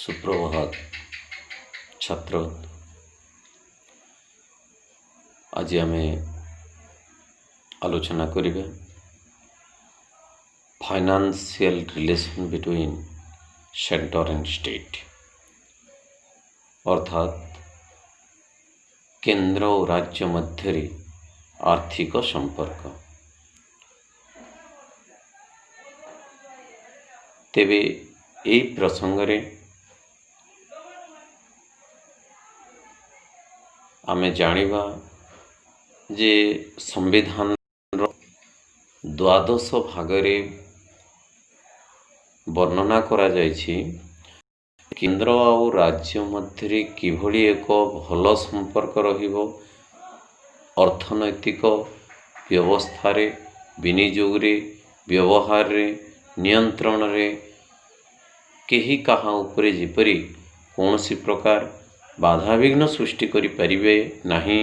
सुप्रभात छात्र। आज आम आलोचना करिबा financial relation between centre and state, अर्थात केंद्र और राज्य मध्य आर्थिक संपर्क। तेबे एई प्रसंगरे आमे जानिबा जे संविधान द्वादश भागरे वर्णना करा जायछि केंद्र और राज्य मध्य किभली एक भल संपर्क रहिबो, अर्थनैतिक व्यवस्था रे, विनियोग रे, व्यवहार रे, नियंत्रण रे केही कहा उपरे जेपरी कौनसी प्रकार बाधाविघ्न सृष्टि करि परिबे नाही।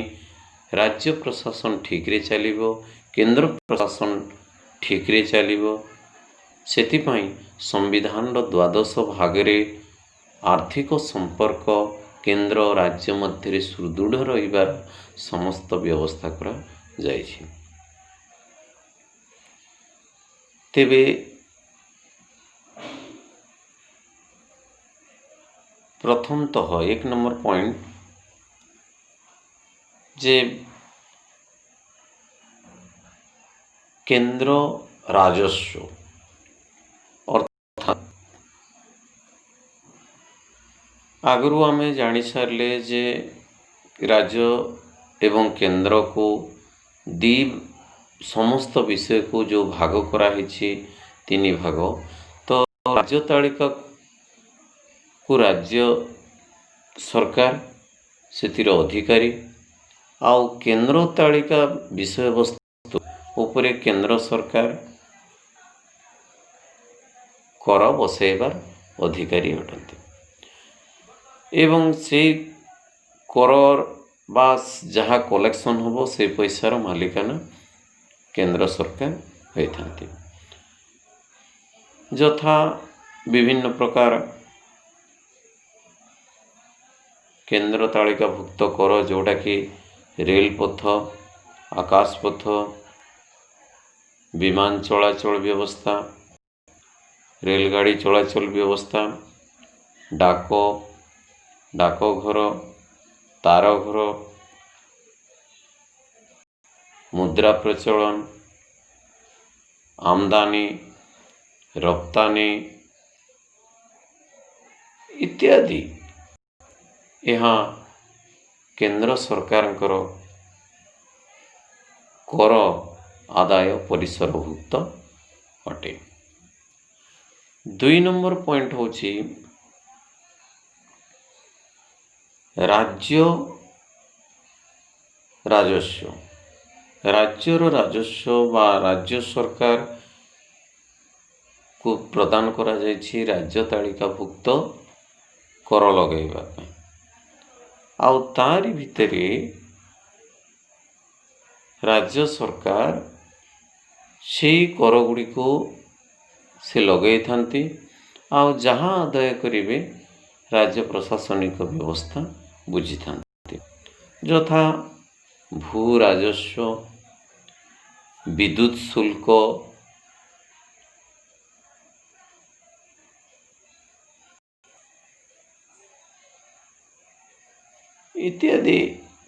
राज्य प्रशासन ठीक रे चलिबो, केंद्र प्रशासन ठीक रे चलिबो। सेतिपाई संविधान द्वादश भागरे आर्थिक संपर्क केंद्र और राज्य मध्य सुदृढ़ रहिबार समस्त व्यवस्था करा जायछि। तेबे प्रथमतः एक नंबर पॉइंट जे केंद्र राजस्व अर्थात आगरू आमे जानी सारे जे राज्य एवं केंद्र को दी समस्त विषय को जो भाग कराही तीन भाग, तो राज्य तालिका को राज्य सरकार से अधिकारी आउ केंद्र तालिका विषय वस्तु उपरे केंद्र सरकार कर बसैबार अधिकारी अटंती एवं से कर बा जहाँ कलेक्शन होबो से पैसार मालिकाना केंद्र सरकार होइथांती। यथा विभिन्न प्रकार केंद्र तालिका भुक्त कर जोटा कि रेल पथ, आकाश पथ, विमान चलाचल व्यवस्था, रेलगाड़ी चलाचल व्यवस्था, डाकघर, तारघर, मुद्रा प्रचलन, आमदानी, रप्तानी इत्यादि यहाँ केंद्र सरकार कर आदाय परिसरभुक्त अटे। 2 नंबर पॉइंट होची राज्य राजस्व। राज्यर राजस्व बा राज्य सरकार को प्रदान करा जायछि राज्य तालिका भुक्त कर लगैबा ପାଇଁ। आउ तारी भितरे राज्य सरकार से कर गुड़ी को से लगै थांती आउ जहाँ आदाय करिवे राज्य प्रशासनिक व्यवस्था बुझी थांती। यथा भू राजस्व, विद्युत शुल्क, इत्यादि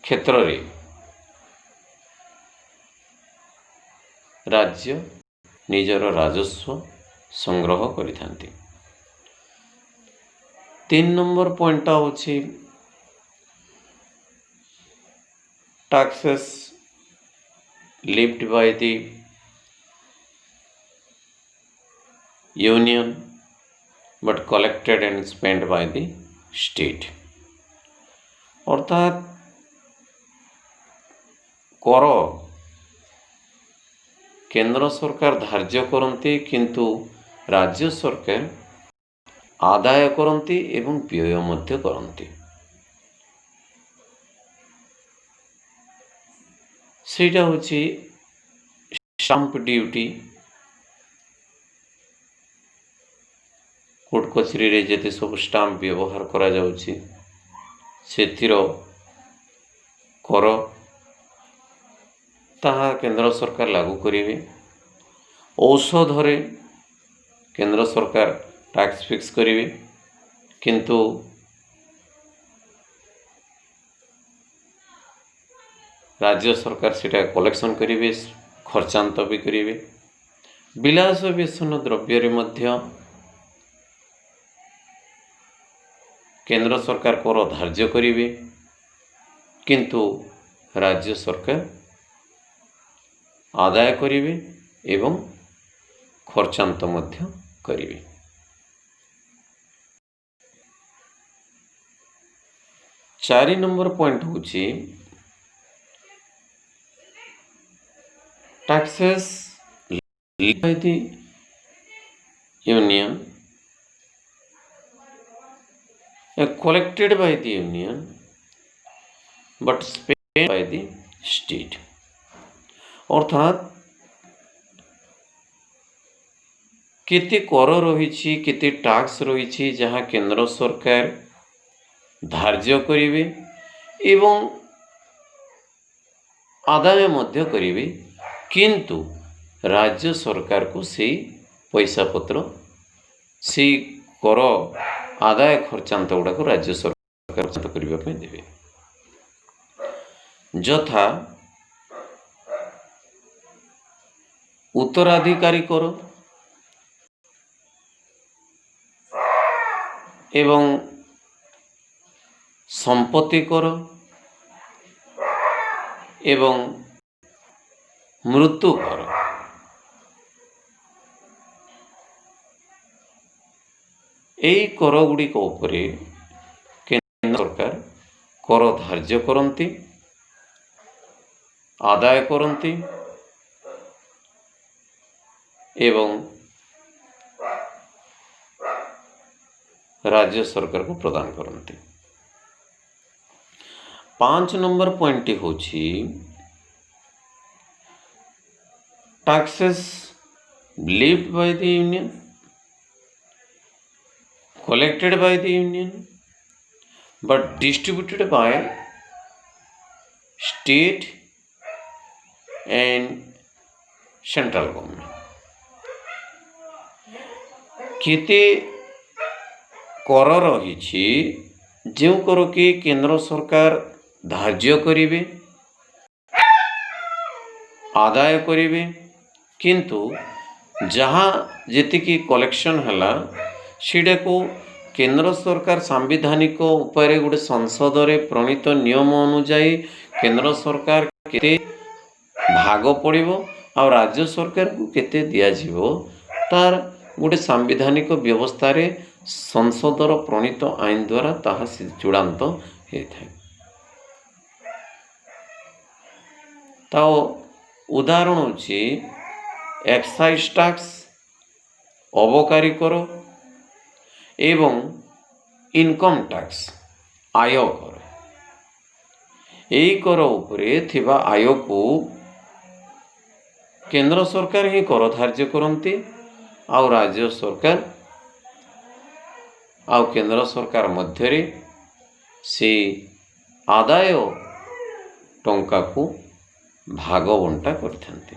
क्षेत्र रे राज्य निजर राजस्व संग्रह करिथांती। 3 नंबर पॉइंट होची taxes levied by the union but collected and spent by the state, अर्थात कर केंद्र सरकार धार्य करती किंतु राज्य सरकार आदाय करती एवं व्यय मध्य करती। सेटा होची स्टाम्प ड्यूटी, कोर्ट कचेरी रे जेते सब स्टाम्प व्यवहार करा जाउछि सेथिर कर ताहा केंद्र सरकार लागू करिवे। औषधरे केंद्र सरकार टैक्स फिक्स करिवे किंतु राज्य सरकार सेटा कलेक्शन करिवे, खर्चांत भी करिवे। विलास व्यसन द्रव्य मध्य केंद्र सरकार कर धार्य करिवे किंतु राज्य सरकार आदाय करिवे एवं खर्चांत मध्य करिवे। चारि नंबर पॉइंट होची taxes levied by the union collected by the union but paid by the state। अर्थात केते कर रही केते टैक्स रही जहाँ केंद्र सरकार धार्य करिवे एवं आदाय मध्य करिवे किंतु राज्य सरकार को से पैसा पत्र से कर आदाय खर्चांत गुड़ाक राज्य सरकार खर्चांत करने देवे। यथा उत्तराधिकारी कर एवं संपत्ति कर एवं मृत्यु कर यही कर गुड़िक केंद्र सरकार कर धार्य करती आदाय करती एवं राज्य सरकार को प्रदान करती। 5 नंबर पॉइंट होची taxes levied by the union collected by the union but distributed by state and central government। केते कर रही जो कर कि केंद्र सरकार धार्य करिवे आदाय करिवे किंतु जहाँ जेतिकी कलेक्शन हला सीडा को केंद्र सरकार सांविधानिक उपाय गोटे संसद रे प्रणीत नियम अनुजाई केंद्र सरकार केते भाग पड़िबो आ राज्य सरकार को केते दिया जीवो तार गोटे सांविधानिक व्यवस्था रे संसदर प्रणीत आईन द्वारा ताहा चूड़ांत होता है। तो उदाहरण होची एक्साइज टैक्स अबकारी कर एवं इनकम टैक्स आय कर यही कर उपरे थिबा आय को केंद्र सरकार ही कर धार्य करती आ राज्य सरकार आ केंद्र सरकार मध्य से आदाय टंका को भाग बंटा करथांती।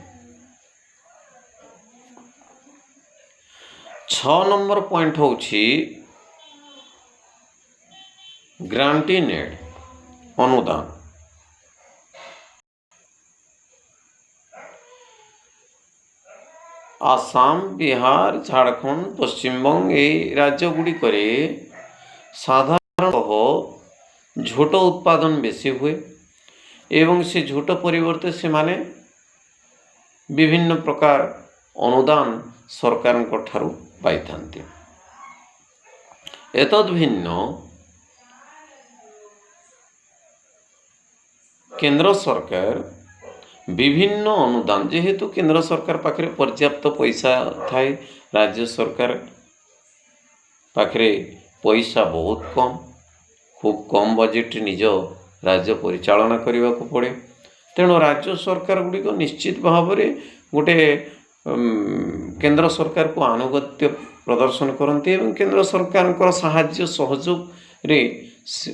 6 नंबर पॉइंट होची ग्रांटिंग एड अनुदान। आसाम बिहार झारखंड पश्चिमबंग ए राज्य गुड़िक साधारणतः झोट उत्पादन बेसी हुए एवं से झोट परिवर्ते से माने विभिन्न प्रकार अनुदान सरकार ठारू पाई थांती। एतद भिन्न केंद्र सरकार विभिन्न अनुदान जेहेतु केंद्र सरकार पाखरे पर्याप्त पैसा थाए राज्य सरकार पाखरे पैसा बहुत कम खूब कम बजेट निज राज्य परिचालना करने को पड़े तेणु राज्य सरकार गुड़िक निश्चित भाव में गोटे केंद्र सरकार को आनुगत्य प्रदर्शन करती एवं केंद्र सरकार साहाय्य सहयोग रे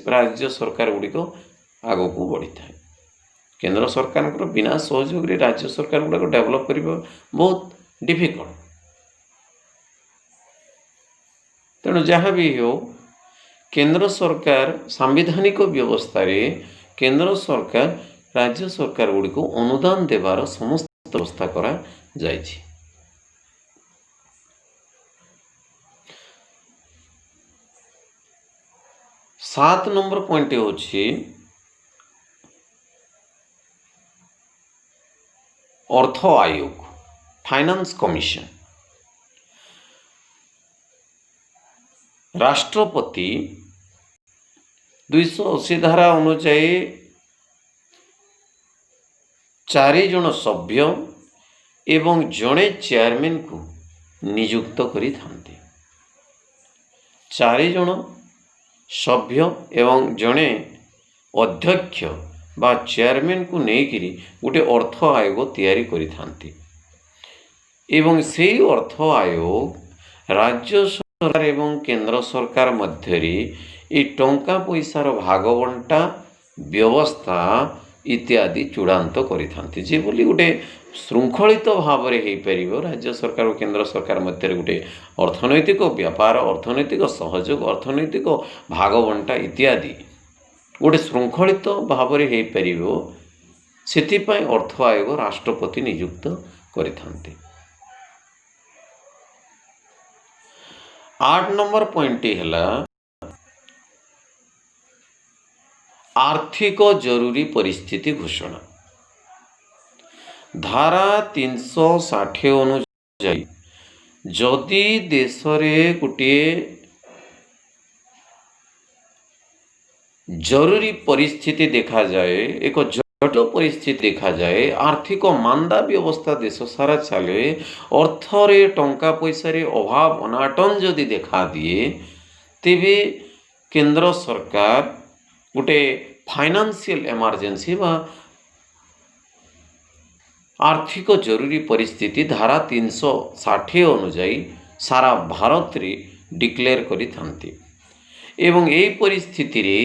राज्य सरकार गुड़िक आग को बढ़ी था। केंद्र सरकार बिना सहयोग रे राज्य सरकार गुड़ाक डेवलप करने बहुत डिफिकल्ट। तेणु जहाँ भी हो केंद्र सरकार सांविधानिक व्यवस्था रे केंद्र सरकार राज्य सरकार गुड़िक अनुदान देवार समस्त व्यवस्था करा जायछि। 7 नंबर पॉइंट होछि अर्थ आयोग फाइनेंस कमिशन। राष्ट्रपति 280 धारा अनुसार 4 जन सभ्य एवं जड़े चेयरमैन को नियुक्त करी थांते। 4 जन सभ्य एवं जड़े अध्यक्ष बा चेयरमैन को लेकिरी गोटे अर्थ आयोग तैयारी करी थांती एवं से अर्थ आयोग राज्य सरकार एवं केंद्र सरकार मध्य ये टंका पैसार भागबंटा व्यवस्था इत्यादि चूड़ांत करी थांती जे बोली गोटे श्रृंखलित भाव में हो पार राज्य सरकार और केंद्र सरकार मध्य गोटे अर्थनैतिक व्यापार अर्थनैतिक सहयोग अर्थनैतिक भागबंटा इत्यादि गोटे श्रृंखलित भाव में हो पार से अर्थ आयोग राष्ट्रपति नियुक्त करि थांते। 8 नंबर पॉइंट है आर्थिक जरूरी परिस्थिति घोषणा। धारा 360 अनुसार जदि देश रे गोटे जरूरी परिस्थिति देखा जाए एक जटिल परिस्थिति देखा जाए आर्थिक मांदा व्यवस्था देश सारा चले अर्थ रे टंका पैसा रे अभाव अनाटन जदि देखा दिए तेबे केंद्र सरकार गोटे फाइनेंशियल इमरजेंसी बा आर्थिक जरूरी परिस्थिति धारा 360 अनुसार सारा भारत रे डिक्लेयर करी थांती एवं यही परिस्थिति रे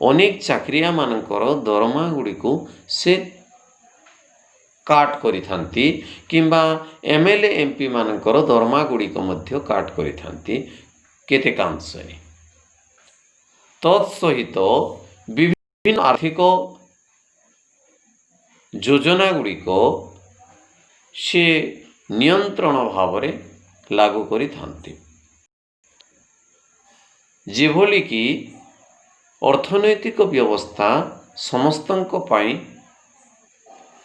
अनेक चाकरिया मानकर दरमा गुड़ी को से काट करी थांती किंबा एमएलए एमपी मानकर दरमा गुड़ी को मध्य काट करी थांती केतेकांश रे। तत्सहित विभिन्न आर्थिक योजना गुड़ी को से नियंत्रण भाव में लागू करी थांती जेभली कि अर्थनैतिक व्यवस्था समस्तंक पाई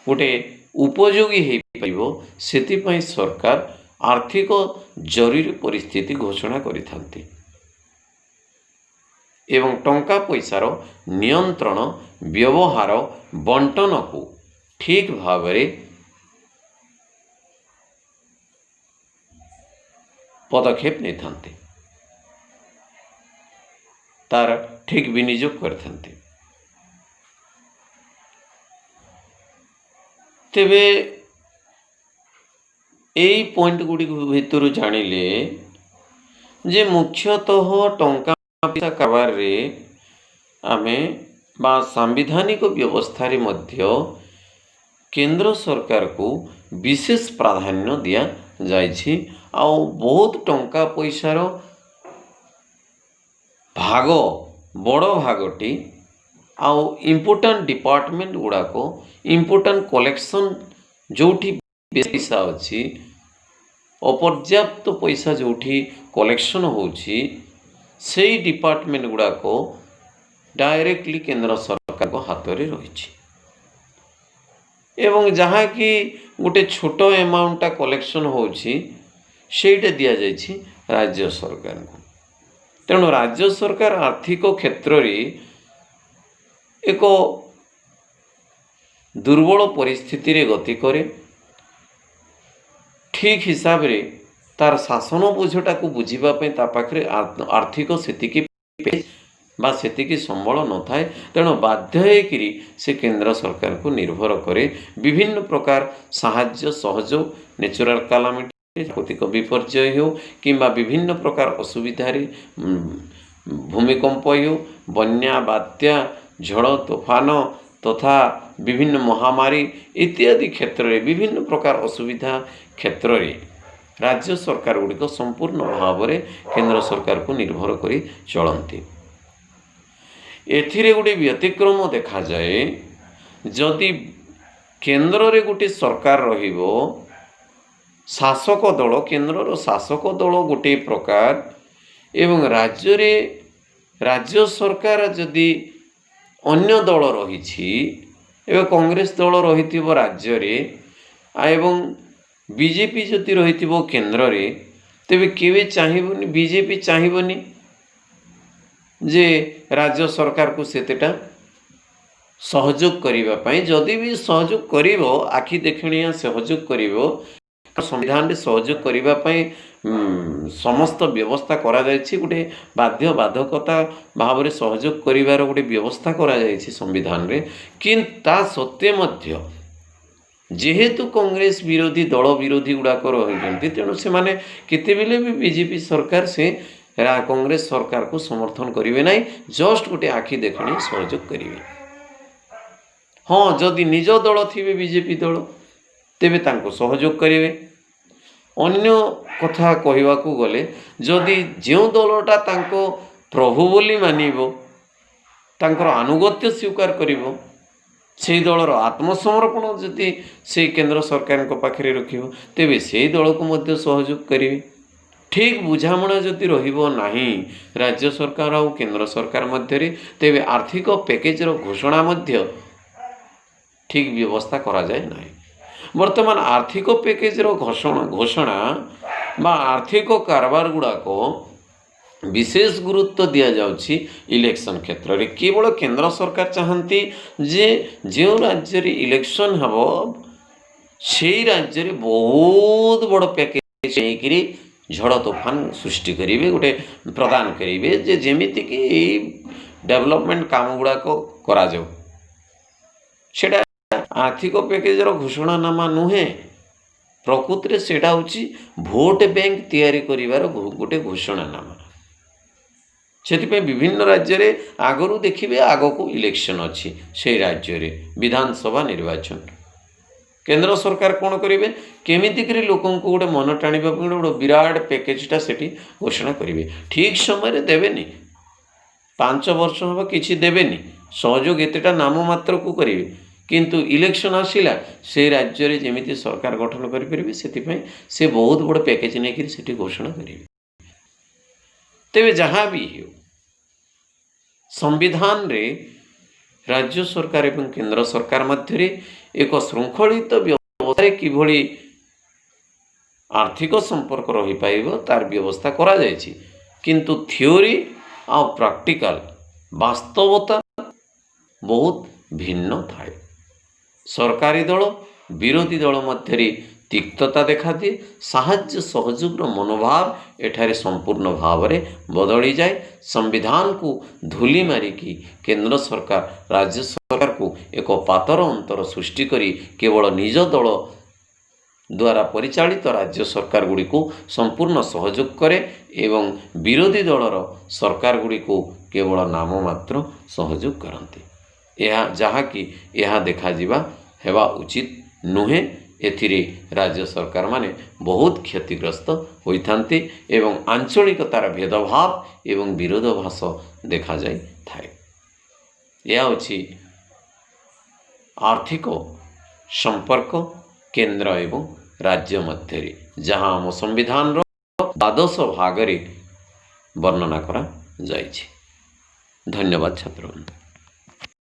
गोटे उपयोगी हो पाइबो सेतिपाई सरकार आर्थिक जरूरी परिस्थिति घोषणा करि थांती एवं टंका पैसार नियंत्रण व्यवहार बंटन को ठीक भाव में पदक्षेप नहीं थांते तार ठीक विनियोग करते। तेबे यही पॉइंट गुड़ी भितर जानिले जे मुख्यतः टंका पैसा कारोबार रे आमे बा सांविधानिक व्यवस्था रे मध्य केंद्र सरकार को विशेष प्राधान्य दिया जाइछि आउ बहुत टंका पैसार भाग बड़ भागटी आउ इम्पोर्टेंट डिपार्टमेंट गुड़ाक इम्पोर्टेंट कलेक्शन जोठी पैसा अच्छी अपर्याप्त पैसा जोठी कलेक्शन होछि से डिपार्टमेंट गुड़ाक डायरेक्टली केंद्र सरकार को हाथ में रही एवं जहाँ कि गोटे छोट अमाउंटा कलेक्शन होछि सेटा दिया जाइछि राज्य सरकार को। तेणु राज्य सरकार आर्थिक क्षेत्र में एक दुर्बल परिस्थिति रे गति करे ठीक हिसाब रे तार शासन बोझटा को बुझीबा पे ता पाखरे आर्थिक सेतिकी बा सेतिकी संबल न थाए। तेणु बाध्य होकरी से केंद्र सरकार को निर्भर करे विभिन्न प्रकार साहाय्य सहयोग नेचुरल कैलामिटी प्राकृतिक विपर्यय हो कि विभिन्न प्रकार असुविधा भूमिकंप हो बन्या बात्या झड़ तोफान तथा विभिन्न महामारी इत्यादि क्षेत्र में विभिन्न प्रकार असुविधा क्षेत्र में राज्य सरकार गुड़िक संपूर्ण भाव में केंद्र सरकार को निर्भर कर चलती। एथिरे गोटे व्यतिक्रम देखा जाए जदि केंद्र रे गोटे सरकार रहिबो शासक दल केंद्र शासक दल गोटे प्रकार एवं राज्य सरकार जदि अन्य दल रही एवं कांग्रेस दल रही राज्य रे एवं बीजेपी जदि रही केंद्र रे तेबे केवे चाहिबनी बीजेपी चाहिबनी जे राज्य सरकार को सेतेटा सहयोग करने जदि भी सहयोग कर आखि देखणिया सहयोग कर संविधान रे सहयोग करने समस्त व्यवस्था करा जायछि गोटे बाध्य बाधकता भाव में सहयोग करिवार गोटे व्यवस्था करा जायछि संविधान रे किंतु ता सत्वे मध्य जेहेतु कांग्रेस विरोधी दल विरोधी गुड़ाक रही तेणु से माने केतेबेले भी बीजेपी सरकार से कांग्रेस सरकार को समर्थन करेंगे ना जस्ट गोटे आखि देखणी सहयोग करेंगे। हाँ जदि निज दल थी बीजेपी दल तेबे तांको सहयोग करेंगे। अन्य कथा कहवाकू गले जदि जो दलटा तांको प्रभु बोली मानिबो तांकर आनुगत्य स्वीकार करिबो से दलर आत्मसमर्पण जदि से केंद्र सरकार पाखे रखिबो तेबे से दल को मध्य सहयोग करेंगे। ठीक बुझामणा जदि रहिबो नाही राज्य सरकार और केंद्र सरकार मध्य तेबे आर्थिक पैकेज रो घोषणा मध्य ठीक व्यवस्था करा जाए नाही। वर्तमान आर्थिक पैकेज रो घोषणा बा आर्थिक कारबार गुड़ाक विशेष गुरुत्व दिया जाउछि इलेक्शन क्षेत्र रे केवल केंद्र सरकार चाहती जे जो राज्य रे इलेक्शन हबो से राज्य रे बहुत बड़ पैकेज लेकिरी झड़ तोफान सृष्टि करेंगे गोटे प्रदान करेंगे जे जेमिति कि डेवलपमेंट काम गुड़ाक करा जाऊ सेटा आर्थिक पैकेज रो घोषणानामा नुहे प्रकृति सेटा होची भोट बैंक तैयारी करिवार गोटे घोषणानामा। सेतिपे विभिन्न राज्य रे आगरू देखिबे आगको इलेक्शन अच्छी से राज्य रे विधानसभा निर्वाचन केंद्र सरकार कौन करेंगे केमिति करी लोकों को गोटे मन टाणिबा गोटे विराट पैकेजटा सेठी घोषणा करेंगे ठीक समय देवेनि 5 वर्ष हम किसी देवेनि सहयोग एतेटा नाम मात्र को करेंगे किंतु इलेक्शन आसिला से राज्य रे जेमिति सरकार गठन करेंगे से बहुत बड़ पैकेज नहीं सेठी घोषणा करेंगे। तेबे जहाँ भी हो संविधान रे राज्य सरकार एवं केंद्र सरकार मध्य एक श्रृंखलित व्यवस्था किभली आर्थिक संपर्क रही पाइबो तार व्यवस्था करा जायछि किंतु थ्योरी आ प्रैक्टिकल वास्तवता बहुत भिन्न थाए। सरकारी दल विरोधी दल मध्य तिक्तता देखा दिए साहाय्य सहयोग मनोभाव एठारे संपूर्ण भाव में बदली जाए संविधान को धूली मारिकी केंद्र सरकार राज्य सरकार को एक पातर अंतर सृष्टि करी केवल निज दल द्वारा परिचालित राज्य सरकार गुड़ी को संपूर्ण सहयोग करे एवं विरोधी दलर सरकार गुड़ी को केवल नाम मात्र सहयोग करते जहाँकि यह देखा हेबा उचित नुहे। एथिरे राज्य सरकार माने बहुत क्षतिग्रस्त होइथांते एवं आंचलिकतार भेदभाव एवं विरोधाभास देखा जाए थाए। यह होछि आर्थिक संपर्क केंद्र एवं राज्य मध्य जहाँ आम संविधान रो 12 भाग रे वर्णना करा जाइछि। धन्यवाद छात्र।